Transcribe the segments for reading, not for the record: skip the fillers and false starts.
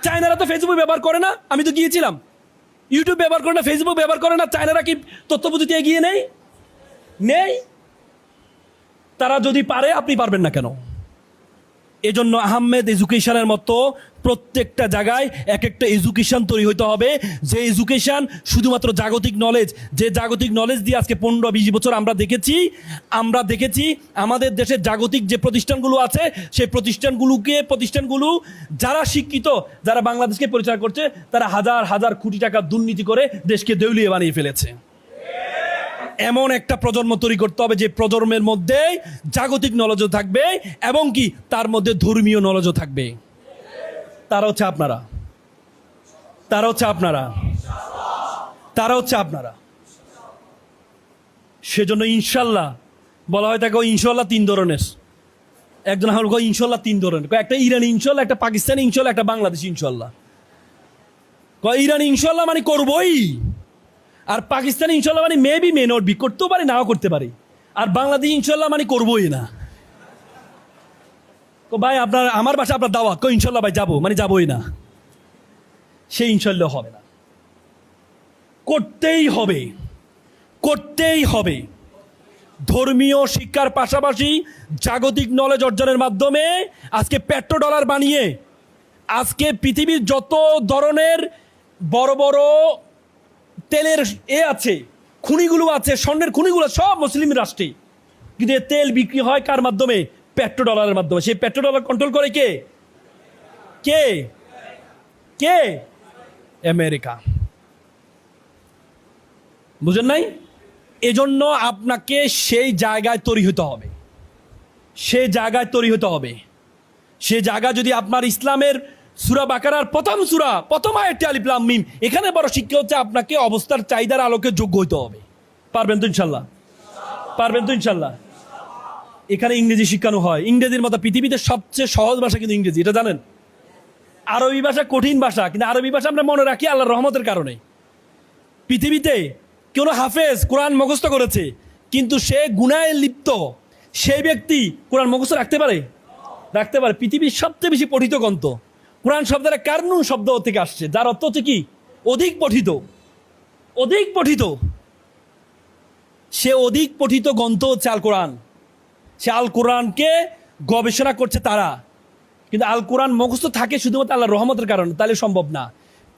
চায়নারা তো ফেসবুক ব্যবহার করে না, আমি তো গিয়েছিলাম। ইউটিউব ব্যবহার করে না, ফেসবুক ব্যবহার করে না, চায়নারা কি তথ্যপ্রযুক্তি এগিয়ে নেই? তারা যদি পারে, আপনি পারবেন না কেন? এজন্য আহমেদ এডুকেশনের মতো প্রত্যেকটা জায়গায় এক একটা এডুকেশন তৈরি হতে হবে, যে এডুকেশন শুধুমাত্র জাগতিক নলেজ, যে জাগতিক নলেজ দিয়ে আজকে 15-20 বছর আমরা দেখেছি আমাদের দেশের জাগতিক যে প্রতিষ্ঠানগুলো আছে, সেই প্রতিষ্ঠানগুলো যারা শিক্ষিত, যারা বাংলাদেশকে পরিচালনা করছে, তারা হাজার হাজার কোটি টাকা দুর্নীতি করে দেশকে দেউলিয়া বানিয়ে ফেলেছে। এমন একটা প্রজন্ম তৈরি করতে হবে যে প্রজন্মের মধ্যে জাগতিক নলেজও থাকবে এবং কি তার মধ্যে ধর্মীয় নলেজও থাকবে। তারা হচ্ছে আপনারা। সেজন্য ইনশাল্লাহ বলা হয় থাকে, ইনশাল্লাহ 3 ধরনের। একজন আমার ইনশাল্লাহ 3 ধরনের, একটা ইরানি ইনশাল্লাহ, একটা পাকিস্তানি ইনশাল্লাহ, একটা বাংলাদেশি ইনশাল্লাহ। ইরানি ইনশাল্লাহ মানে করবই, আর পাকিস্তানি ইনশাল্লাহ মানে মেবি মে নট বি, করতেও পারে নাও করতে পারে, আর বাংলাদেশ ইনশাল্লাহ মানে করবোই না। ভাই আমার বাসা আপনার দাওয়াত, ইনশাল্লাহ ভাই যাবো, মানে যাবোই না, সে ইনশাল্লাহ হবে না। করতেই হবে। ধর্মীয় শিক্ষার পাশাপাশি জাগতিক নলেজ অর্জনের মাধ্যমে আজকে পেট্রোডলার বানিয়ে আজকে পৃথিবীর যত ধরনের বড় বড় তেলের আছে, খনিগুলো আছে, স্বর্ণের খনিগুলো সব মুসলিম রাষ্ট্রে, কিন্তু তেল বিক্রি হয় কার মাধ্যমে? পেট্রোডলারের মাধ্যমে। সেই পেট্রোডলার কন্ট্রোল করে কে? আমেরিকা। বুঝেন নাই? এজন্য আপনাকে সেই জায়গায় তৈরি হতে হবে। সে জায়গা যদি আপনার ইসলামের সূরা বাকারার প্রথম আয়াতে আলিফ লাম মিম, এখানে বড় শিক্ষা হচ্ছে আপনাকে অবস্থার চাহিদার আলোকে যোগ্য হতে হবে। পারবেন তো ইনশাল্লাহ? এখানে ইংরেজি শিখানো হয়। ইংরেজির মতো পৃথিবীতে সবচেয়ে সহজ ভাষা কিন্তু ইংরেজি, এটা জানেন? আরবি ভাষা কঠিন ভাষা, কিন্তু আরবি ভাষা আমরা মনে রাখি আল্লাহর রহমতের কারণে। পৃথিবীতে কেউ হাফেজ কোরআন মুখস্থ করেছে, কিন্তু সে গুনাহে লিপ্ত, সেই ব্যক্তি কোরআন মুখস্থ রাখতে পারে? পৃথিবীর সবচেয়ে বেশি পঠিত গ্রন্থ কোরআন শব্দের কারনুন শব্দ থেকে আসছে, যার অর্থ হচ্ছে কি? অধিক পঠিত। সে অধিক পঠিত গ্রন্থ হচ্ছে আল কোরআন। সে আল কোরআনকে গবেষণা করছে তারা, কিন্তু আল কোরআন মুখস্থ থাকে শুধুমাত্র আল্লাহর রহমতের কারণে, তাহলে সম্ভব না।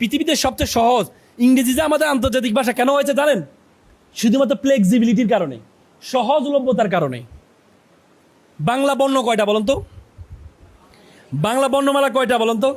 পৃথিবীতে সবচেয়ে সহজ ইংরেজি যে আমাদের আন্তর্জাতিক ভাষা কেন হয়েছে জানেন? শুধুমাত্র ফ্লেক্সিবিলিটির কারণে, সহজলভ্যতার কারণে। বাংলা বর্ণ কয়টা বলুন তো? বাংলা বর্ণমালা কয়টা বলুন তো?